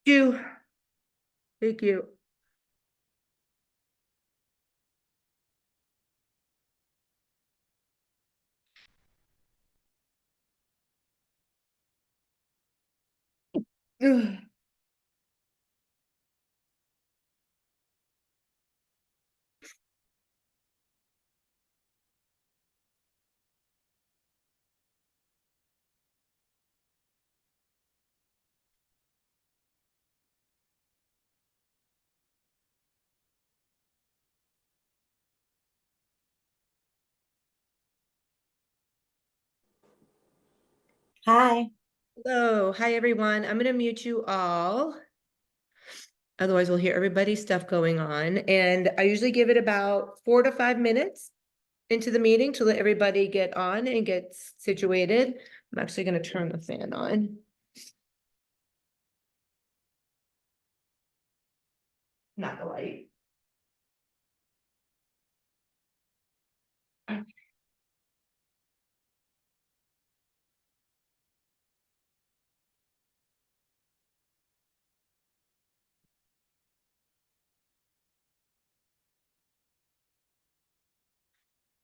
You. Thank you. Ugh. Hi. Hello, hi everyone. I'm gonna mute you all. Otherwise, we'll hear everybody's stuff going on. And I usually give it about 4 to 5 minutes into the meeting to let everybody get on and get situated. I'm actually gonna turn the fan on. Not the light.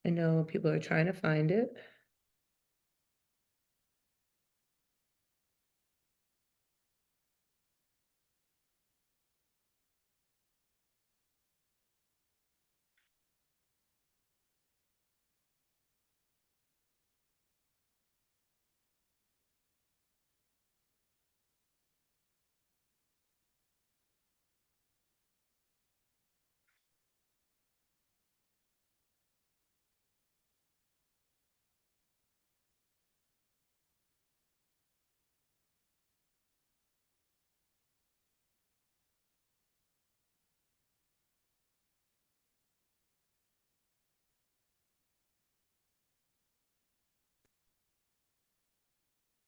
I know people are trying to find it.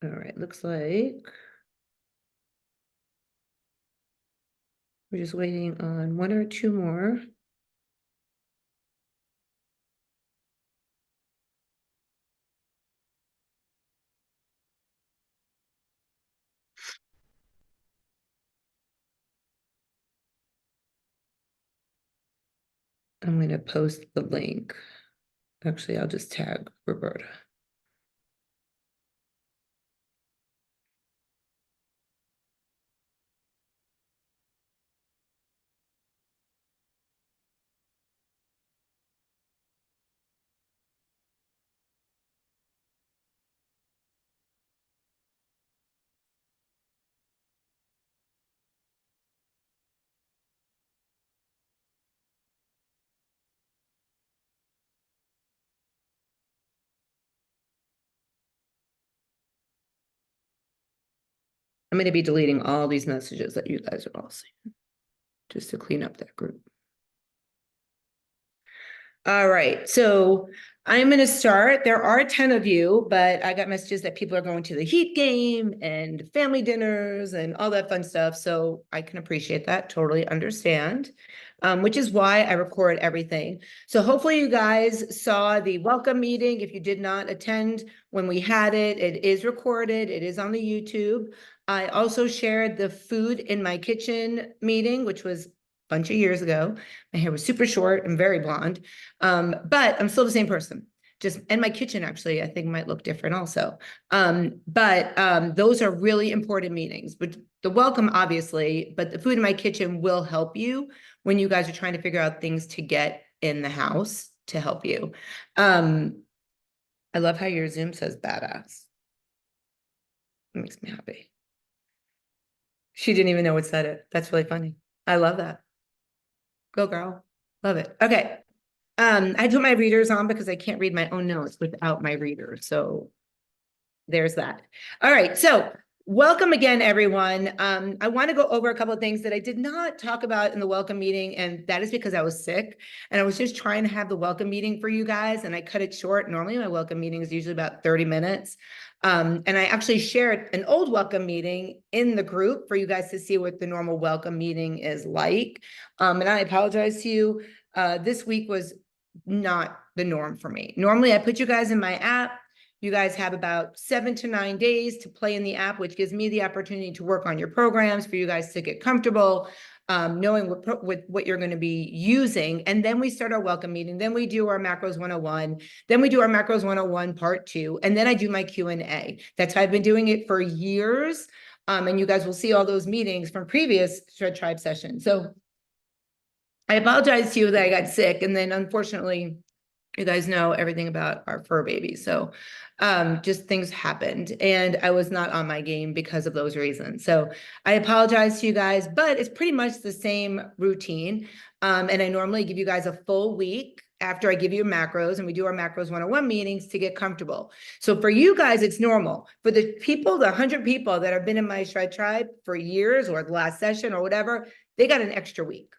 All right, looks like we're just waiting on one or two more. I'm gonna post the link. Actually, I'll just tag Roberta. I'm gonna be deleting all these messages that you guys are all seeing, just to clean up that group. All right, so I'm going to start. There are 10 of you, but I got messages that people are going to the Heat game and family dinners and all that fun stuff. So I can appreciate that, totally understand, which is why I record everything. So hopefully you guys saw the welcome meeting. If you did not attend when we had it, it is recorded. It is on the YouTube. I also shared the food in my kitchen meeting, which was a bunch of years ago. My hair was super short and very blonde. But I'm still the same person. Just and my kitchen actually, I think might look different also. But those are really important meetings. But the welcome, obviously, but the food in my kitchen will help you when you guys are trying to figure out things to get in the house to help you. I love how your Zoom says badass. It makes me happy. She didn't even know what said it. That's really funny. I love that. Go girl. Love it. Okay. I put my readers on because I can't read my own notes without my reader. So there's that. All right. So welcome again, everyone. I want to go over a couple of things that I did not talk about in the welcome meeting, and that is because I was sick and I was just trying to have the welcome meeting for you guys, and I cut it short. Normally, my welcome meeting is usually about 30 minutes. And I actually shared an old welcome meeting in the group for you guys to see what the normal welcome meeting is like. And I apologize to you. This week was not the norm for me. Normally, I put you guys in my app. You guys have about 7 to 9 days to play in the app, which gives me the opportunity to work on your programs for you guys to get comfortable, knowing what you're going to be using. And then we start our welcome meeting. Then we do our Macros 101. Then we do our Macros 101 part 2. And then I do my Q&A. That's how I've been doing it for years. And you guys will see all those meetings from previous Shred Tribe sessions. So I apologize to you that I got sick. And then unfortunately, you guys know everything about our fur baby. So just things happened and I was not on my game because of those reasons. So I apologize to you guys, but it's pretty much the same routine. And I normally give you guys a full week after I give you macros, and we do our Macros 101 meetings to get comfortable. So for you guys, it's normal. For the people, the 100 people that have been in my Shred Tribe for years or the last session or whatever, they got an extra week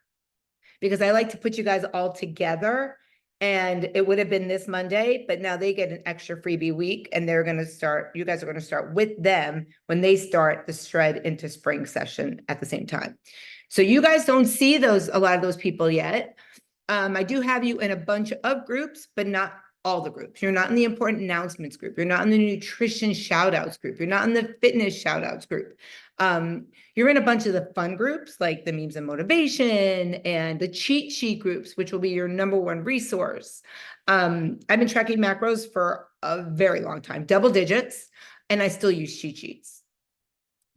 because I like to put you guys all together. And it would have been this Monday, but now they get an extra freebie week and they're going to start, you guys are going to start with them when they start the Shred into Spring session at the same time. So you guys don't see a lot of those people yet. I do have you in a bunch of groups, but not all the groups. You're not in the important announcements group. You're not in the nutrition shout outs group. You're not in the fitness shout outs group. You're in a bunch of the fun groups like the memes and motivation and the cheat sheet groups, which will be your #1 resource. I've been tracking macros for a very long time, double digits, and I still use cheat sheets.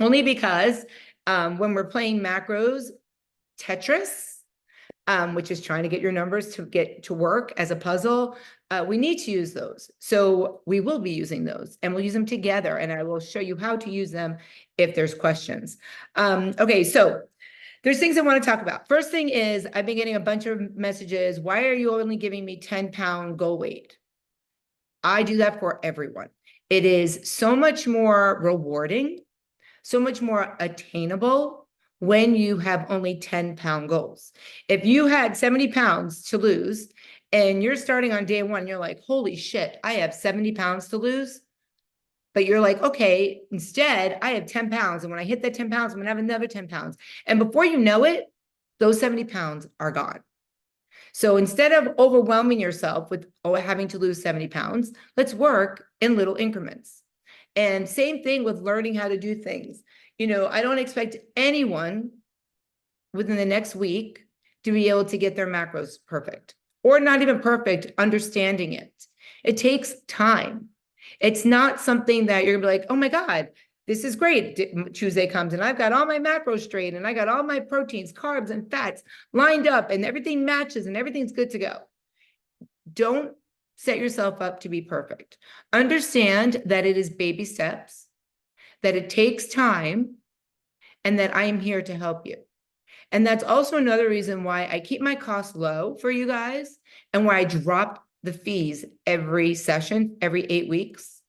Only because when we're playing macros, Tetris, which is trying to get your numbers to get to work as a puzzle, we need to use those. So we will be using those and we'll use them together and I will show you how to use them if there's questions. Okay, so there's things I want to talk about. First thing is I've been getting a bunch of messages. Why are you only giving me 10-pound goal weight? I do that for everyone. It is so much more rewarding, so much more attainable when you have only 10-pound goals. If you had 70 pounds to lose and you're starting on day 1, you're like, holy shit, I have 70 pounds to lose. But you're like, okay, instead I have 10 pounds. And when I hit that 10 pounds, I'm gonna have another 10 pounds. And before you know it, those 70 pounds are gone. So instead of overwhelming yourself with having to lose 70 pounds, let's work in little increments. And same thing with learning how to do things. You know, I don't expect anyone within the next week to be able to get their macros perfect or not even perfect, understanding it. It takes time. It's not something that you're gonna be like, oh my God, this is great. Tuesday comes and I've got all my macros straight and I got all my proteins, carbs, and fats lined up and everything matches and everything's good to go. Don't set yourself up to be perfect. Understand that it is baby steps, that it takes time, and that I am here to help you. And that's also another reason why I keep my costs low for you guys and why I drop the fees every session, every 8 weeks,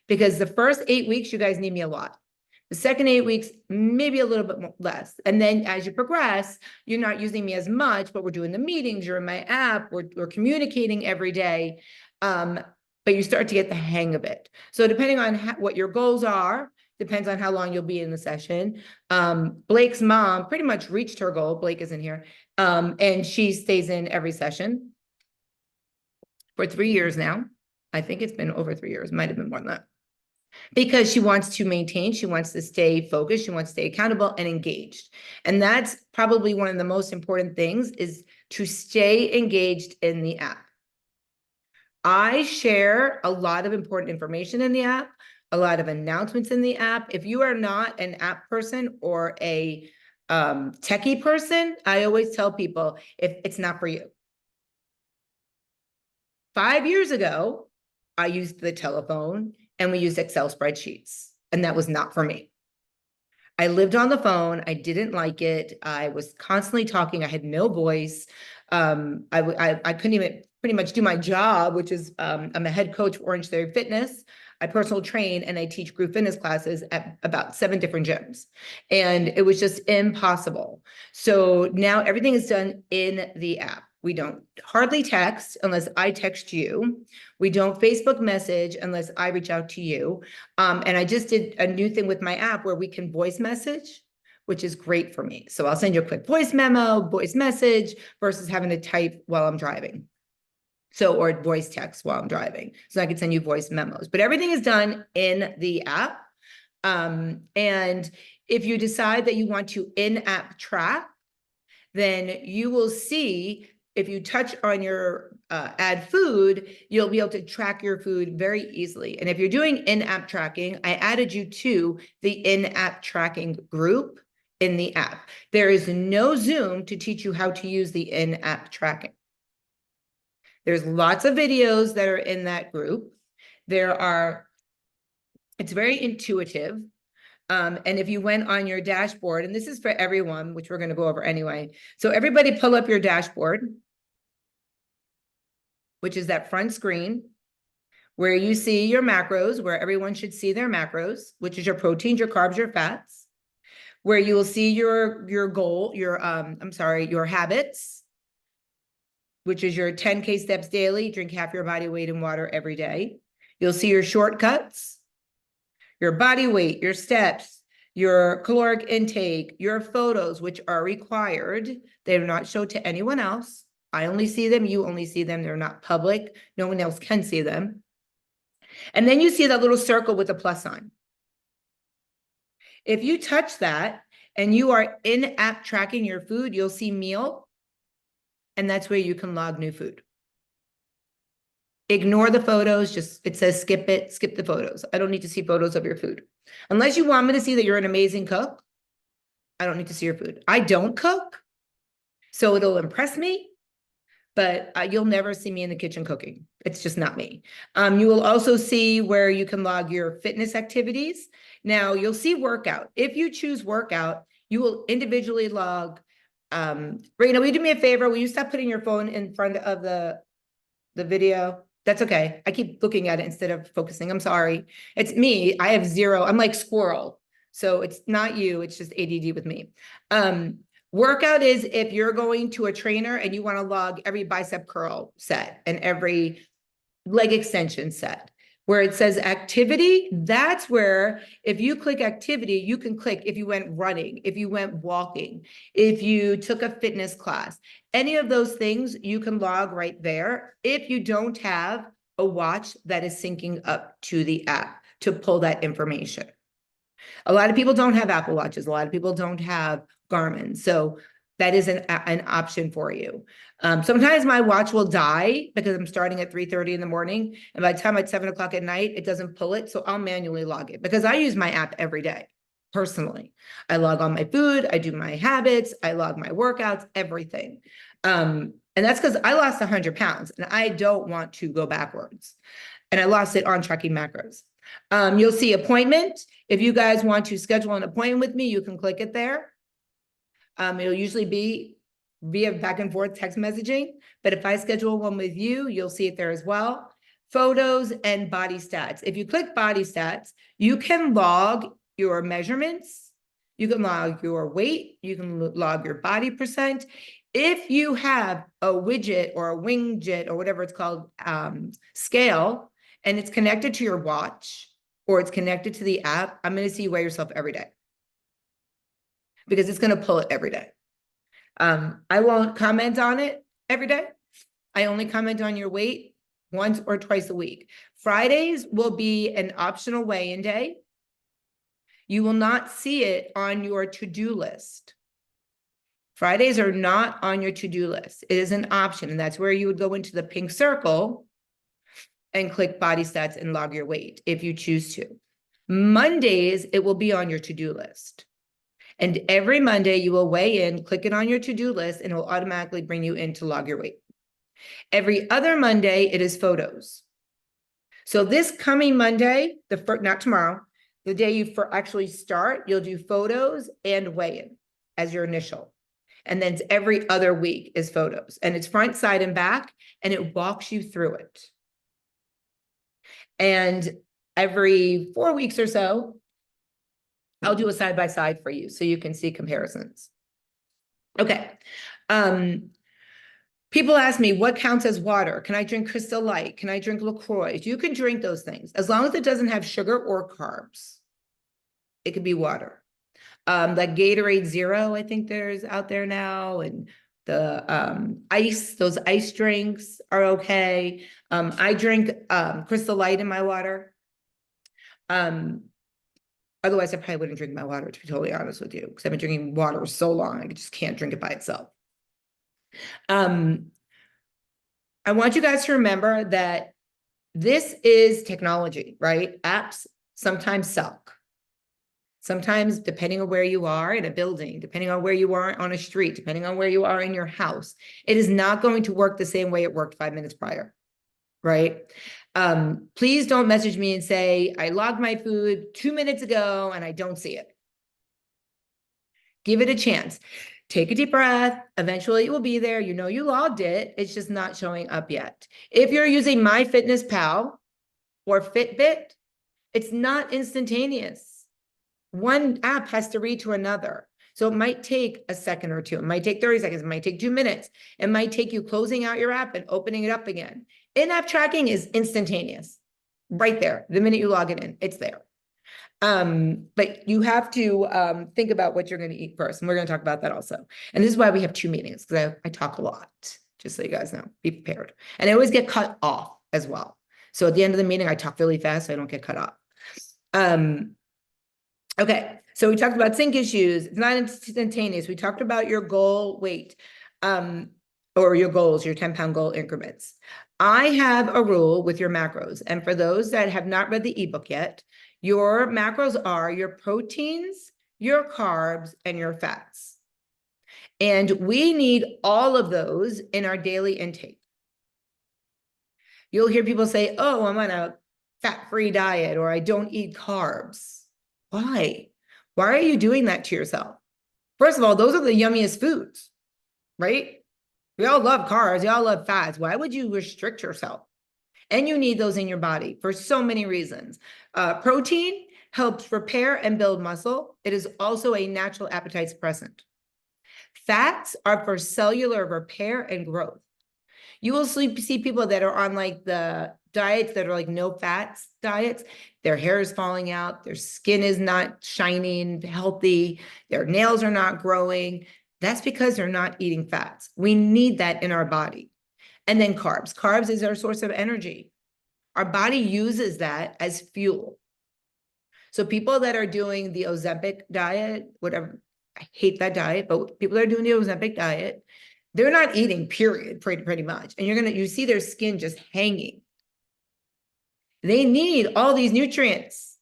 because the first 8 weeks, you guys need me a lot. The second 8 weeks, maybe a little bit more, less. And then as you progress, you're not using me as much, but we're doing the meetings, you're in my app, we're communicating every day. But you start to get the hang of it. So depending on what your goals are, depends on how long you'll be in the session. Blake's mom pretty much reached her goal. Blake isn't here. And she stays in every session for 3 years now. I think it's been over 3 years, might have been more than that. Because she wants to maintain, she wants to stay focused, she wants to stay accountable and engaged. And that's probably one of the most important things, is to stay engaged in the app. I share a lot of important information in the app, a lot of announcements in the app. If you are not an app person or a techie person, I always tell people, if it's not for you. 5 years ago, I used the telephone and we used Excel spreadsheets, and that was not for me. I lived on the phone. I didn't like it. I was constantly talking. I had no voice. I couldn't even pretty much do my job, which is I'm a head coach for Orange Theory Fitness. I personal train and I teach group fitness classes at about 7 different gyms. And it was just impossible. So now everything is done in the app. We don't hardly text unless I text you. We don't Facebook message unless I reach out to you. And I just did a new thing with my app where we can voice message, which is great for me. So I'll send you a quick voice memo, voice message versus having to type while I'm driving. So, or voice text while I'm driving. So I can send you voice memos, but everything is done in the app. And if you decide that you want to in-app track, then you will see, if you touch on your add food, you'll be able to track your food very easily. And if you're doing in-app tracking, I added you to the in-app tracking group in the app. There is no Zoom to teach you how to use the in-app tracking. There's lots of videos that are in that group. It's very intuitive. And if you went on your dashboard, and this is for everyone, which we're going to go over anyway. So everybody pull up your dashboard, which is that front screen where you see your macros, where everyone should see their macros, which is your proteins, your carbs, your fats, where you will see your goal, your habits, which is your 10K steps daily, drink half your body weight in water every day. You'll see your shortcuts, your body weight, your steps, your caloric intake, your photos, which are required. They are not shown to anyone else. I only see them, you only see them. They're not public. No one else can see them. And then you see that little circle with a plus sign. If you touch that and you are in-app tracking your food, you'll see meal, and that's where you can log new food. Ignore the photos, it says skip it, skip the photos. I don't need to see photos of your food. Unless you want me to see that you're an amazing cook, I don't need to see your food. I don't cook, so it'll impress me, but you'll never see me in the kitchen cooking. It's just not me. You will also see where you can log your fitness activities. Now you'll see workout. If you choose workout, you will individually log. Raina, will you do me a favor? Will you stop putting your phone in front of the video? That's okay. I keep looking at it instead of focusing. I'm sorry. It's me. I have zero. I'm like squirrel. So it's not you. It's just ADD with me. Workout is if you're going to a trainer and you want to log every bicep curl set and every leg extension set. Where it says activity, that's where if you click activity, you can click if you went running, if you went walking, if you took a fitness class, any of those things you can log right there if you don't have a watch that is syncing up to the app to pull that information. A lot of people don't have Apple Watches. A lot of people don't have Garmin. So that is an option for you. Sometimes my watch will die because I'm starting at 3:30 in the morning. And by the time it's 7 o'clock at night, it doesn't pull it. So I'll manually log it because I use my app every day. Personally, I log on my food, I do my habits, I log my workouts, everything. And that's because I lost 100 pounds and I don't want to go backwards. And I lost it on tracking macros. You'll see appointment. If you guys want to schedule an appointment with me, you can click it there. It'll usually be via back and forth text messaging, but if I schedule one with you, you'll see it there as well. Photos and body stats. If you click body stats, you can log your measurements. You can log your weight. You can log your body percent. If you have a widget or a wingjet or whatever it's called, scale, and it's connected to your watch or it's connected to the app, I'm going to see you weigh yourself every day because it's going to pull it every day. I won't comment on it every day. I only comment on your weight once or twice a week. Fridays will be an optional weigh-in day. You will not see it on your to-do list. Fridays are not on your to-do list. It is an option, and that's where you would go into the pink circle and click body stats and log your weight if you choose to. Mondays, it will be on your to-do list. And every Monday you will weigh in, click it on your to-do list, and it will automatically bring you in to log your weight. Every other Monday, it is photos. So this coming Monday, not tomorrow, the day you actually start, you'll do photos and weigh-in as your initial. And then every other week is photos. And it's front, side, and back, and it walks you through it. And every 4 weeks or so, I'll do a side-by-side for you so you can see comparisons. Okay. People ask me, what counts as water? Can I drink Crystal Light? Can I drink LaCroix? You can drink those things. As long as it doesn't have sugar or carbs, it could be water. Like Gatorade Zero, I think there's out there now, and ice, those ice drinks are okay. I drink Crystal Light in my water. Otherwise I probably wouldn't drink my water, to be totally honest with you, because I've been drinking water so long, I just can't drink it by itself. I want you guys to remember that this is technology, right? Apps sometimes suck. Sometimes, depending on where you are in a building, depending on where you are on a street, depending on where you are in your house, it is not going to work the same way it worked 5 minutes prior, right? Please don't message me and say, I logged my food 2 minutes ago and I don't see it. Give it a chance. Take a deep breath. Eventually it will be there. You know you logged it. It's just not showing up yet. If you're using MyFitnessPal or Fitbit, it's not instantaneous. One app has to read to another. So it might take a second or two. It might take 30 seconds. It might take 2 minutes. It might take you closing out your app and opening it up again. In-app tracking is instantaneous. Right there. The minute you log it in, it's there. But you have to think about what you're going to eat first. And we're going to talk about that also. And this is why we have 2 meetings, because I talk a lot, just so you guys know. Be prepared. And I always get cut off as well. So at the end of the meeting, I talk really fast so I don't get cut off. Okay, so we talked about sync issues. It's not instantaneous. We talked about your goal weight, or your goals, your 10-pound goal increments. I have a rule with your macros. And for those that have not read the ebook yet, your macros are your proteins, your carbs, and your fats. And we need all of those in our daily intake. You'll hear people say, oh, I'm on a fat-free diet, or I don't eat carbs. Why? Why are you doing that to yourself? First of all, those are the yummiest foods, right? We all love carbs. We all love fats. Why would you restrict yourself? And you need those in your body for so many reasons. Protein helps repair and build muscle. It is also a natural appetite suppressant. Fats are for cellular repair and growth. You will see people that are on like the diets that are like no fats diets. Their hair is falling out. Their skin is not shining, healthy. Their nails are not growing. That's because they're not eating fats. We need that in our body. And then carbs. Carbs is our source of energy. Our body uses that as fuel. So people that are doing the Ozempic diet, whatever, I hate that diet, but people that are doing the Ozempic diet, they're not eating, period, pretty much. And you see their skin just hanging. They need all these nutrients.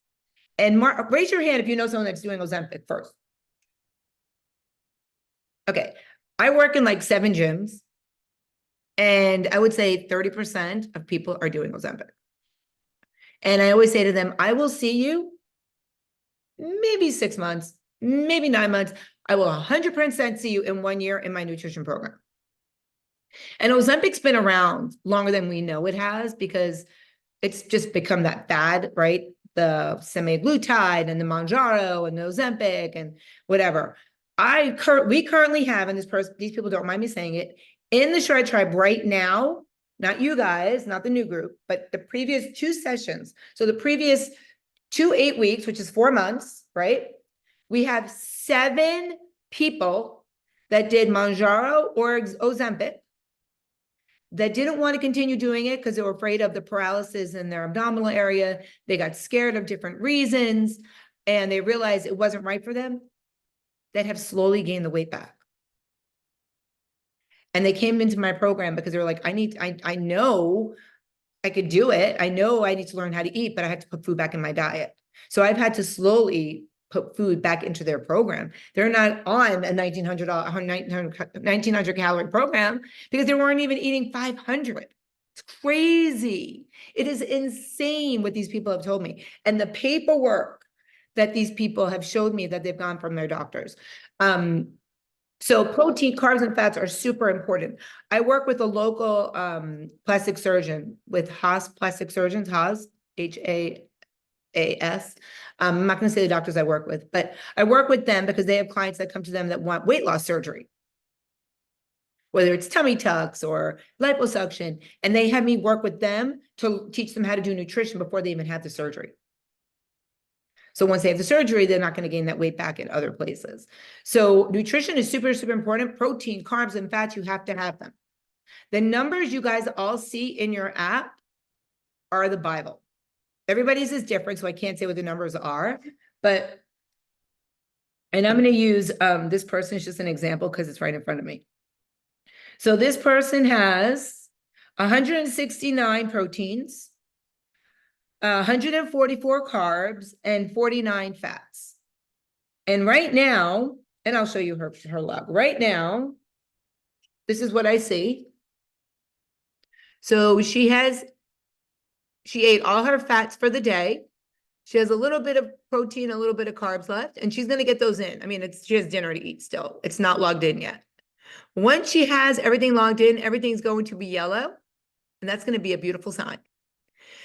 And raise your hand if you know someone that's doing Ozempic first. Okay, I work in like 7 gyms, and I would say 30% of people are doing Ozempic. And I always say to them, I will see you maybe 6 months, maybe 9 months. I will 100% see you in 1 year in my nutrition program. And Ozempic's been around longer than we know it has, because it's just become that fad, right? The semaglutide and the Mounjaro and the Ozempic and whatever. We currently have, and these people don't mind me saying it, in the Shred Tribe right now, not you guys, not the new group, but the previous 2 sessions. So the previous 2 8 weeks, which is 4 months, right? We have 7 people that did Mounjaro or Ozempic that didn't want to continue doing it because they were afraid of the paralysis in their abdominal area. They got scared of different reasons, and they realized it wasn't right for them, that have slowly gained the weight back. And they came into my program because they were like, I know I could do it. I know I need to learn how to eat, but I have to put food back in my diet. So I've had to slowly put food back into their program. They're not on a $1,900 calorie program because they weren't even eating 500. It's crazy. It is insane what these people have told me. And the paperwork that these people have showed me that they've gone from their doctors. So protein, carbs, and fats are super important. I work with a local plastic surgeon with Haas Plastic Surgeons, Haas, Haas. I'm not going to say the doctors I work with, but I work with them because they have clients that come to them that want weight loss surgery, whether it's tummy tucks or liposuction, and they have me work with them to teach them how to do nutrition before they even have the surgery. So once they have the surgery, they're not going to gain that weight back in other places. So nutrition is super, super important. Protein, carbs, and fats, you have to have them. The numbers you guys all see in your app are the Bible. Everybody's is different, so I can't say what the numbers are, but, and I'm going to use this person is just an example because it's right in front of me. So this person has 169 proteins, 144 carbs, and 49 fats. And right now, and I'll show you her log. Right now, this is what I see. So she ate all her fats for the day. She has a little bit of protein, a little bit of carbs left, and she's going to get those in. I mean, she has dinner to eat still. It's not logged in yet. Once she has everything logged in, everything's going to be yellow, and that's going to be a beautiful sign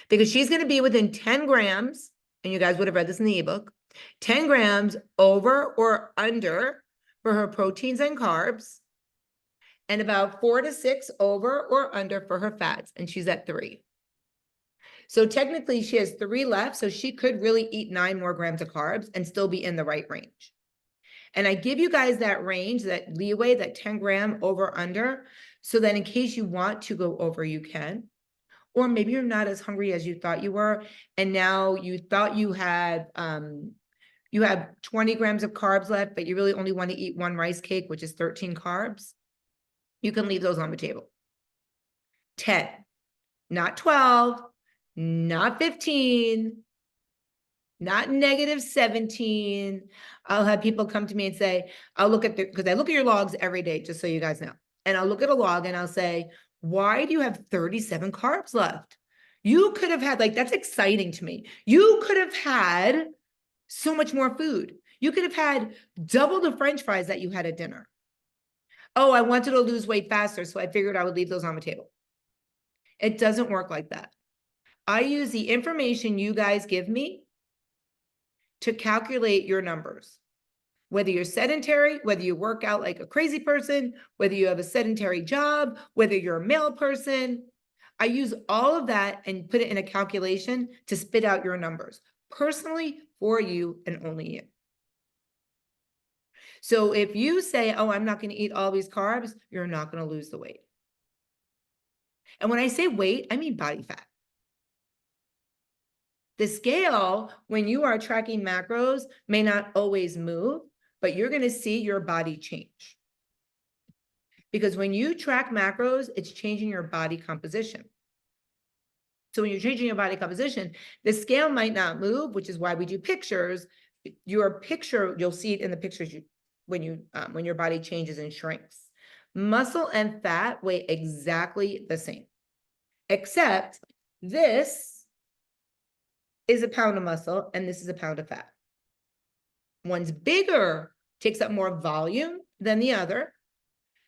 because she's going to be within 10 grams, and you guys would have read this in the ebook, 10 grams over or under for her proteins and carbs, and about 4 to 6 over or under for her fats, and she's at 3. So technically she has 3 left, so she could really eat 9 more grams of carbs and still be in the right range. And I give you guys that range, that leeway, that 10 gram over under, so that in case you want to go over, you can. Or maybe you're not as hungry as you thought you were, and now you thought you had 20 grams of carbs left, but you really only want to eat 1 rice cake, which is 13 carbs. You can leave those on the table. 10, not 12, not 15, not -17. I'll have people come to me and say, I'll look at because I look at your logs every day, just so you guys know. And I'll look at a log and I'll say, why do you have 37 carbs left? You could have had, like, that's exciting to me. You could have had so much more food. You could have had double the French fries that you had at dinner. Oh, I wanted to lose weight faster, so I figured I would leave those on the table. It doesn't work like that. I use the information you guys give me to calculate your numbers. Whether you're sedentary, whether you work out like a crazy person, whether you have a sedentary job, whether you're a male person, I use all of that and put it in a calculation to spit out your numbers personally for you and only you. So if you say, oh, I'm not going to eat all these carbs, you're not going to lose the weight. And when I say weight, I mean body fat. The scale, when you are tracking macros, may not always move, but you're going to see your body change. Because when you track macros, it's changing your body composition. So when you're changing your body composition, the scale might not move, which is why we do pictures. Your picture, you'll see it in the pictures when your body changes and shrinks. Muscle and fat weigh exactly the same, except this is a pound of muscle and this is a pound of fat. One's bigger, takes up more volume than the other.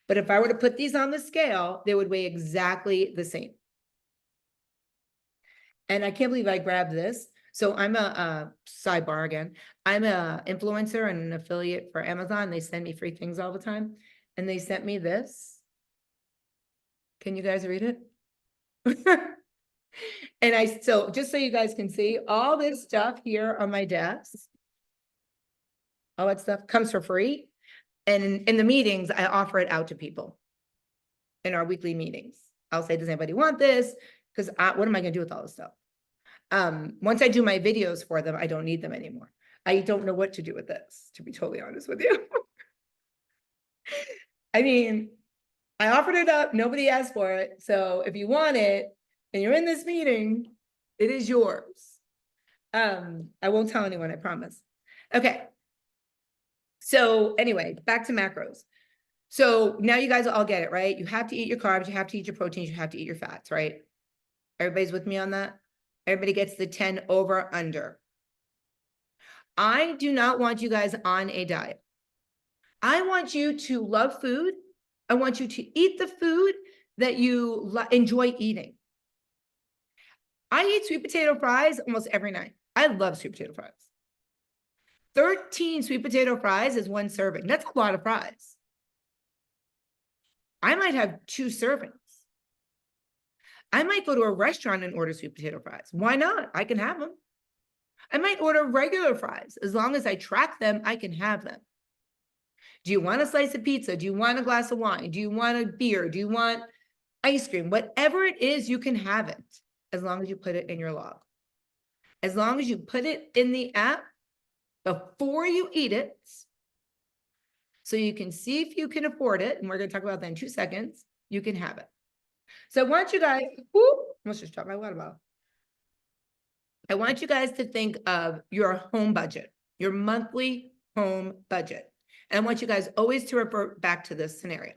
But if I were to put these on the scale, they would weigh exactly the same. And I can't believe I grabbed this. So I'm a sidebar again. I'm an influencer and an affiliate for Amazon. They send me free things all the time. And they sent me this. Can you guys read it? And so just so you guys can see, all this stuff here on my desk, all that stuff comes for free. And in the meetings, I offer it out to people in our weekly meetings. I'll say, does anybody want this? Because what am I going to do with all this stuff? Once I do my videos for them, I don't need them anymore. I don't know what to do with this, to be totally honest with you. I mean, I offered it up. Nobody asked for it. So if you want it and you're in this meeting, it is yours. I won't tell anyone, I promise. Okay. So anyway, back to macros. So now you guys all get it, right? You have to eat your carbs, you have to eat your proteins, you have to eat your fats, right? Everybody's with me on that? Everybody gets the 10 over under. I do not want you guys on a diet. I want you to love food. I want you to eat the food that you enjoy eating. I eat sweet potato fries almost every night. I love sweet potato fries. 13 sweet potato fries is 1 serving. That's a lot of fries. I might have 2 servings. I might go to a restaurant and order sweet potato fries. Why not? I can have them. I might order regular fries. As long as I track them, I can have them. Do you want a slice of pizza? Do you want a glass of wine? Do you want a beer? Do you want ice cream? Whatever it is, you can have it as long as you put it in your log. As long as you put it in the app before you eat it, so you can see if you can afford it, and we're going to talk about that in 2 seconds, you can have it. So I want you guys, let's just drop my water bottle. I want you guys to think of your home budget, your monthly home budget. And I want you guys always to refer back to this scenario.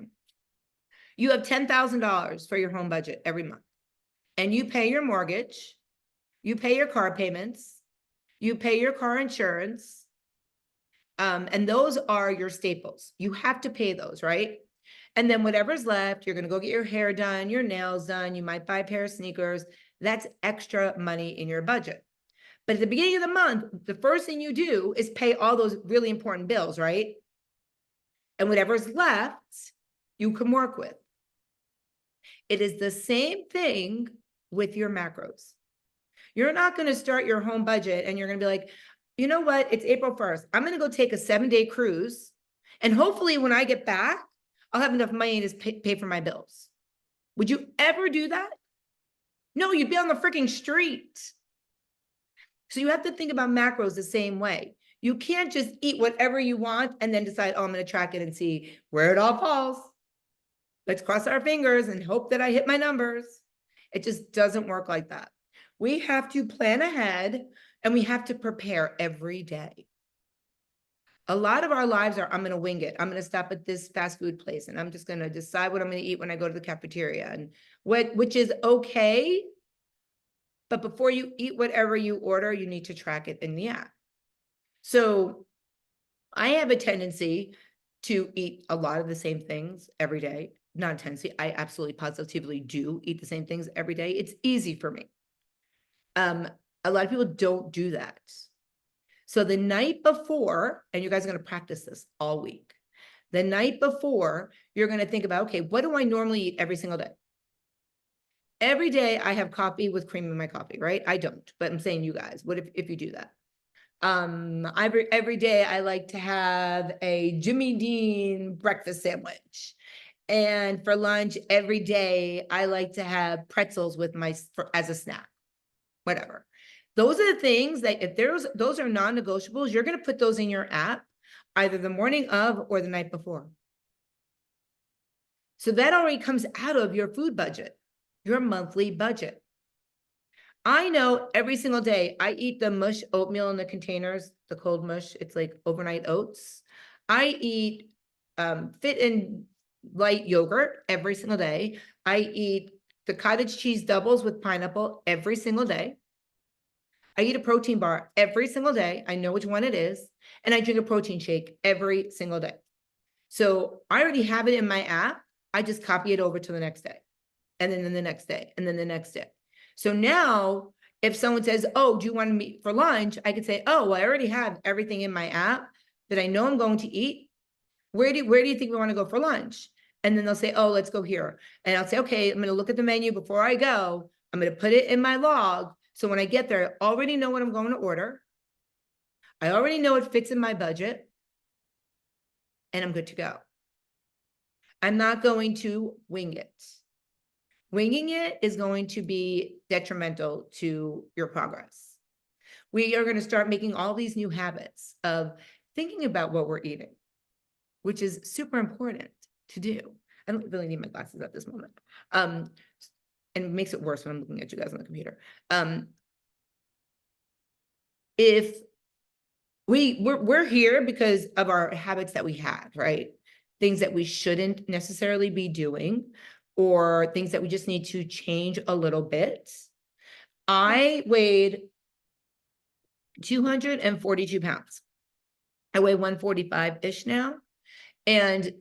You have $10,000 for your home budget every month, and you pay your mortgage, you pay your car payments, you pay your car insurance, and those are your staples. You have to pay those, right? And then whatever's left, you're going to go get your hair done, your nails done. You might buy a pair of sneakers. That's extra money in your budget. But at the beginning of the month, the first thing you do is pay all those really important bills, right? And whatever's left, you can work with. It is the same thing with your macros. You're not going to start your home budget and you're going to be like, you know what? It's April 1st. I'm going to go take a 7-day cruise. And hopefully when I get back, I'll have enough money to pay for my bills. Would you ever do that? No, you'd be on the freaking street. So you have to think about macros the same way. You can't just eat whatever you want and then decide, oh, I'm going to track it and see where it all falls. Let's cross our fingers and hope that I hit my numbers. It just doesn't work like that. We have to plan ahead and we have to prepare every day. A lot of our lives are, I'm going to wing it. I'm going to stop at this fast food place and I'm just going to decide what I'm going to eat when I go to the cafeteria, and which is okay. But before you eat whatever you order, you need to track it in the app. So I have a tendency to eat a lot of the same things every day. Not a tendency. I absolutely positively do eat the same things every day. It's easy for me. A lot of people don't do that. So the night before, and you guys are going to practice this all week. The night before, you're going to think about, okay, what do I normally eat every single day? Every day I have coffee with cream in my coffee, right? I don't, but I'm saying you guys, what if you do that? Every day I like to have a Jimmy Dean breakfast sandwich. And for lunch, every day I like to have pretzels with as a snack, whatever. Those are the things that if those are non-negotiables, you're going to put those in your app either the morning of or the night before. So that already comes out of your food budget, your monthly budget. I know every single day I eat the mush oatmeal in the containers, the cold mush. It's like overnight oats. I eat fit and light yogurt every single day. I eat the cottage cheese doubles with pineapple every single day. I eat a protein bar every single day. I know which one it is. And I drink a protein shake every single day. So I already have it in my app. I just copy it over to the next day. And then the next day. And then the next day. So now if someone says, oh, do you want to meet for lunch? I could say, oh, well, I already have everything in my app that I know I'm going to eat. Where do you think we want to go for lunch? And then they'll say, oh, let's go here. And I'll say, okay, I'm going to look at the menu before I go. I'm going to put it in my log. So when I get there, I already know what I'm going to order. I already know it fits in my budget. And I'm good to go. I'm not going to wing it. Winging it is going to be detrimental to your progress. We are going to start making all these new habits of thinking about what we're eating, which is super important to do. I don't really need my glasses at this moment. And it makes it worse when I'm looking at you guys on the computer. If we're here because of our habits that we have, right? Things that we shouldn't necessarily be doing, or things that we just need to change a little bit. I weighed 242 pounds. I weigh 145-ish now. And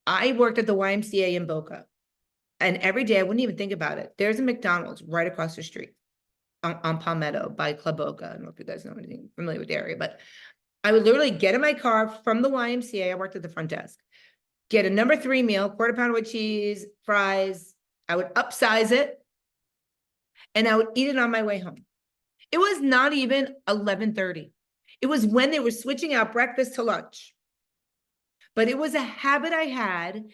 I worked at the YMCA in Boca. And every day, I wouldn't even think about it. There's a McDonald's right across the street on Palmetto by Club Boca. I don't know if you guys know anything familiar with the area, but I would literally get in my car from the YMCA. I worked at the front desk. Get a number 3 meal, quarter pounder with cheese, fries. I would upsize it, and I would eat it on my way home. It was not even 11:30. It was when they were switching out breakfast to lunch. But it was a habit I had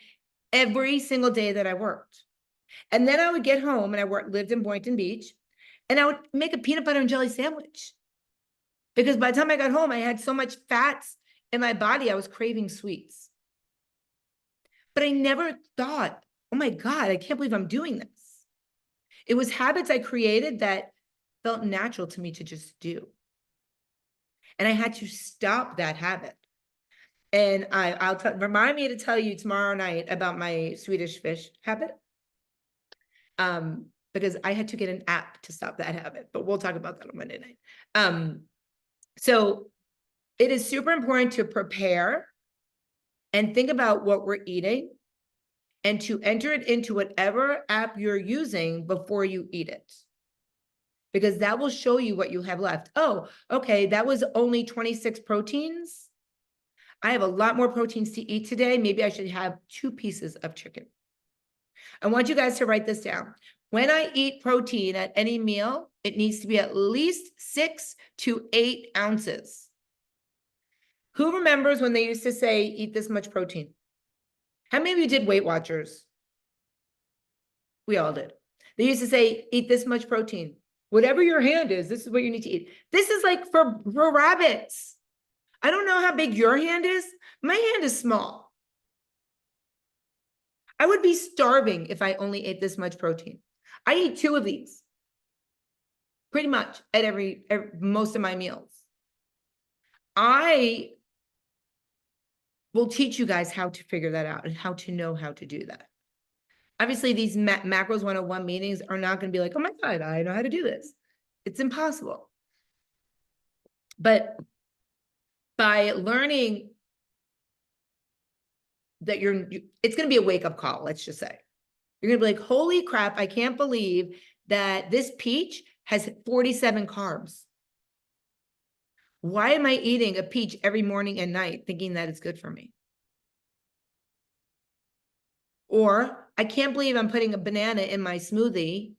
every single day that I worked. And then I would get home, and lived in Boynton Beach, and I would make a peanut butter and jelly sandwich. Because by the time I got home, I had so much fats in my body, I was craving sweets. But I never thought, oh my God, I can't believe I'm doing this. It was habits I created that felt natural to me to just do. And I had to stop that habit. And I'll remind me to tell you tomorrow night about my Swedish fish habit. Because I had to get an app to stop that habit, but we'll talk about that on Monday night. So it is super important to prepare and think about what we're eating and to enter it into whatever app you're using before you eat it. Because that will show you what you have left. Oh, okay, that was only 26 proteins. I have a lot more proteins to eat today. Maybe I should have 2 pieces of chicken. I want you guys to write this down. When I eat protein at any meal, it needs to be at least 6 to 8 ounces. Who remembers when they used to say, eat this much protein? How many of you did Weight Watchers? We all did. They used to say, eat this much protein. Whatever your hand is, this is what you need to eat. This is like for rabbits. I don't know how big your hand is. My hand is small. I would be starving if I only ate this much protein. I eat 2 of these pretty much at most of my meals. I will teach you guys how to figure that out and how to know how to do that. Obviously, these Macros 101 meetings are not going to be like, oh my God, I know how to do this. It's impossible. But by learning that it's going to be a wake-up call, let's just say. You're going to be like, holy crap, I can't believe that this peach has 47 carbs. Why am I eating a peach every morning and night thinking that it's good for me? Or I can't believe I'm putting a banana in my smoothie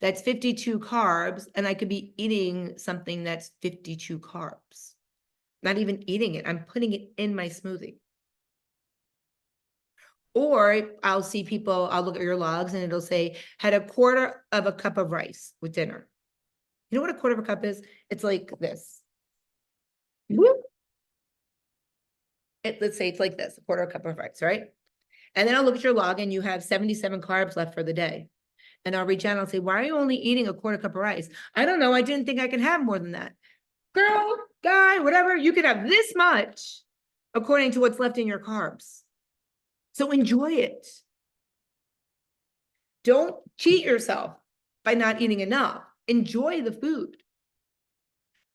that's 52 carbs, and I could be eating something that's 52 carbs. Not even eating it, I'm putting it in my smoothie. Or I'll see people, I'll look at your logs and it'll say, had a quarter of a cup of rice with dinner. You know what a quarter of a cup is? It's like this. Let's say it's like this, a quarter of a cup of rice, right? And then I'll look at your log and you have 77 carbs left for the day. And I'll reach out and I'll say, why are you only eating a quarter cup of rice? I don't know, I didn't think I could have more than that. Girl, guy, whatever, you could have this much according to what's left in your carbs. So enjoy it. Don't cheat yourself by not eating enough. Enjoy the food.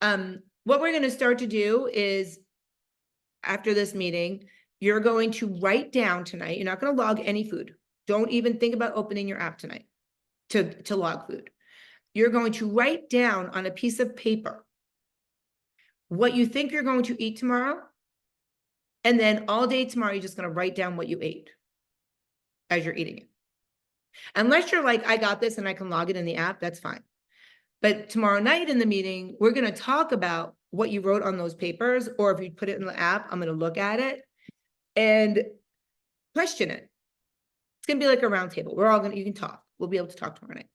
What we're going to start to do is, after this meeting, you're going to write down tonight. You're not going to log any food. Don't even think about opening your app tonight to log food. You're going to write down on a piece of paper what you think you're going to eat tomorrow. And then all day tomorrow, you're just going to write down what you ate as you're eating it. Unless you're like, I got this and I can log it in the app, that's fine. But tomorrow night in the meeting, we're going to talk about what you wrote on those papers, or if you put it in the app, I'm going to look at it and question it. It's going to be like a round table. You can talk. We'll be able to talk tomorrow night.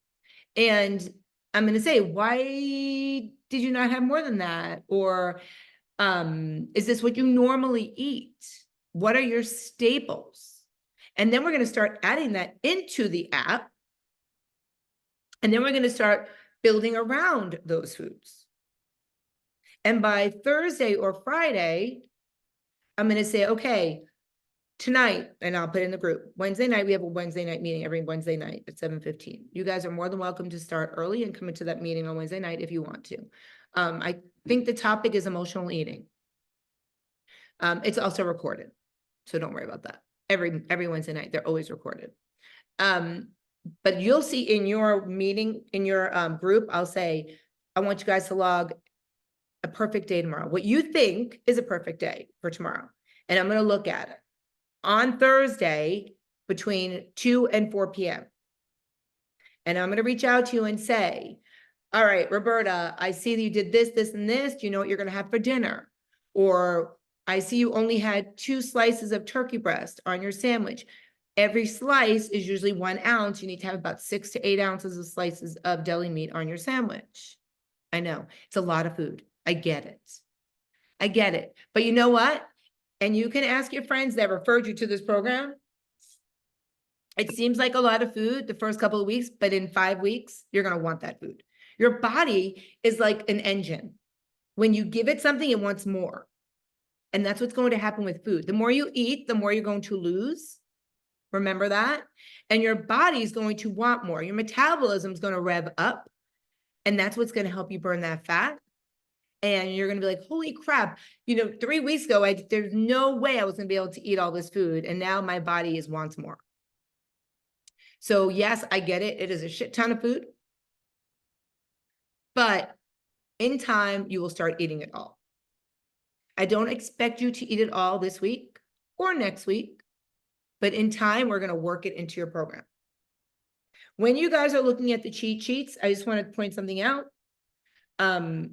And I'm going to say, why did you not have more than that? Or is this what you normally eat? What are your staples? And then we're going to start adding that into the app. And then we're going to start building around those foods. And by Thursday or Friday, I'm going to say, okay, tonight, and I'll put it in the group, Wednesday night, we have a Wednesday night meeting every Wednesday night at 7:15. You guys are more than welcome to start early and come into that meeting on Wednesday night if you want to. I think the topic is emotional eating. It's also recorded, so don't worry about that. Every Wednesday night, they're always recorded. But you'll see in your meeting, in your group, I'll say, I want you guys to log a perfect day tomorrow. What you think is a perfect day for tomorrow. And I'm going to look at it on Thursday between 2 and 4 p.m. And I'm going to reach out to you and say, all right, Roberta, I see that you did this, this, and this. Do you know what you're going to have for dinner? Or I see you only had 2 slices of turkey breast on your sandwich. Every slice is usually 1 ounce. You need to have about 6 to 8 ounces of slices of deli meat on your sandwich. I know it's a lot of food. I get it. I get it. But you know what? And you can ask your friends that referred you to this program. It seems like a lot of food the first couple of weeks, but in 5 weeks, you're going to want that food. Your body is like an engine. When you give it something, it wants more. And that's what's going to happen with food. The more you eat, the more you're going to lose. Remember that? And your body is going to want more. Your metabolism is going to rev up. And that's what's going to help you burn that fat. And you're going to be like, holy crap, 3 weeks ago, there's no way I was going to be able to eat all this food. And now my body wants more. So yes, I get it. It is a shit ton of food. But in time, you will start eating it all. I don't expect you to eat it all this week or next week, but in time, we're going to work it into your program. When you guys are looking at the cheat sheets, I just want to point something out. And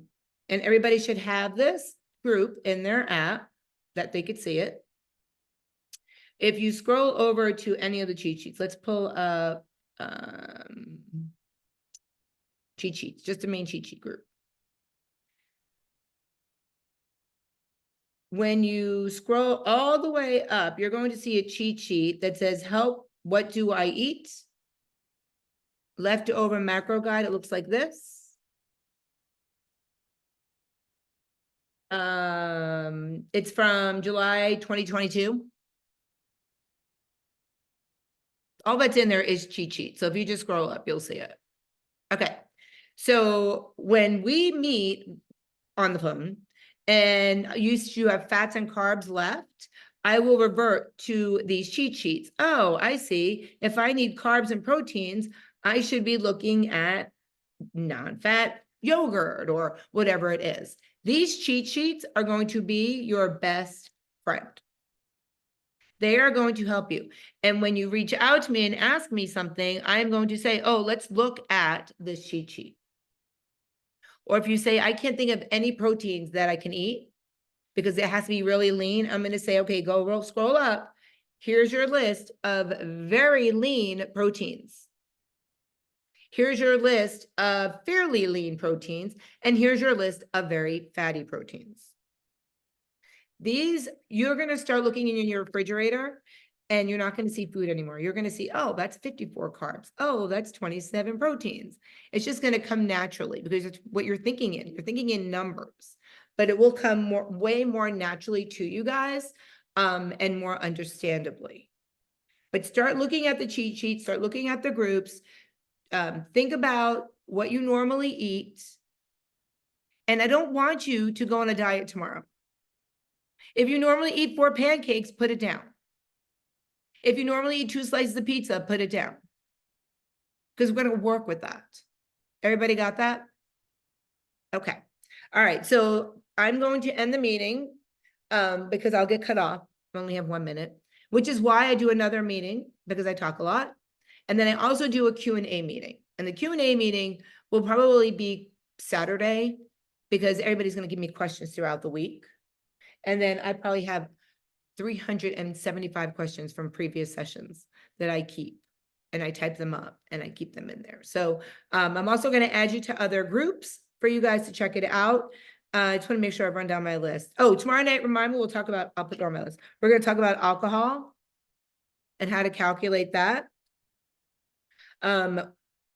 everybody should have this group in their app that they could see it. If you scroll over to any of the cheat sheets, let's pull up cheat sheets, just a main cheat sheet group. When you scroll all the way up, you're going to see a cheat sheet that says, help, what do I eat? Leftover macro guide, it looks like this. It's from July 2022. All that's in there is cheat sheet. So if you just scroll up, you'll see it. Okay. So when we meet on the phone and you have fats and carbs left, I will revert to these cheat sheets. Oh, I see. If I need carbs and proteins, I should be looking at non-fat yogurt or whatever it is. These cheat sheets are going to be your best friend. They are going to help you. And when you reach out to me and ask me something, I'm going to say, oh, let's look at this cheat sheet. Or if you say, I can't think of any proteins that I can eat because it has to be really lean, I'm going to say, okay, go scroll up. Here's your list of very lean proteins. Here's your list of fairly lean proteins. And here's your list of very fatty proteins. These, you're going to start looking in your refrigerator and you're not going to see food anymore. You're going to see, oh, that's 54 carbs. Oh, that's 27 proteins. It's just going to come naturally because it's what you're thinking in. You're thinking in numbers, but it will come way more naturally to you guys and more understandably. But start looking at the cheat sheet, start looking at the groups. Think about what you normally eat. And I don't want you to go on a diet tomorrow. If you normally eat 4 pancakes, put it down. If you normally eat 2 slices of pizza, put it down. Because we're going to work with that. Everybody got that? Okay. All right. So I'm going to end the meeting because I'll get cut off. I only have 1 minute, which is why I do another meeting because I talk a lot. And then I also do a Q&A meeting. And the Q&A meeting will probably be Saturday because everybody's going to give me questions throughout the week. And then I probably have 375 questions from previous sessions that I keep and I type them up and I keep them in there. So I'm also going to add you to other groups for you guys to check it out. I just want to make sure I run down my list. Oh, tomorrow night, remind me, we'll talk about, I'll put it on my list. We're going to talk about alcohol and how to calculate that.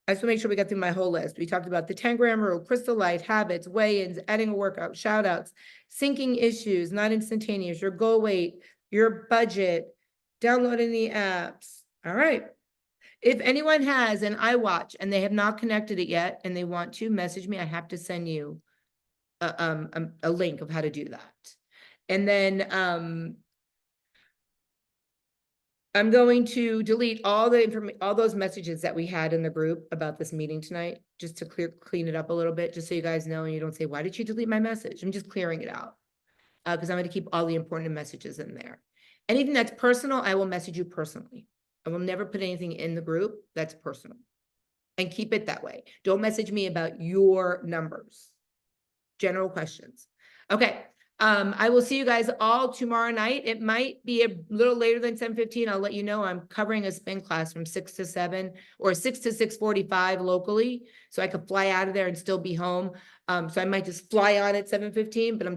I just want to make sure we got through my whole list. We talked about the 10-gram rule, crystal light, habits, weigh-ins, adding a workout, shout outs, syncing issues, not instantaneous, your goal weight, your budget, downloading the apps. All right. If anyone has an iWatch and they have not connected it yet and they want to message me, I have to send you a link of how to do that. And then I'm going to delete all the information, all those messages that we had in the group about this meeting tonight, just to clean it up a little bit, just so you guys know and you don't say, why did you delete my message? I'm just clearing it out because I'm going to keep all the important messages in there. Anything that's personal, I will message you personally. I will never put anything in the group that's personal. and keep it that way. Don't message me about your numbers. General questions. Okay. I will see you guys all tomorrow night. It might be a little later than 7:15. I'll let you know. I'm covering a spin class from 6 to 7 or 6 to 6:45 locally. So I could fly out of there and still be home. So I might just fly on at 7:15, but I'm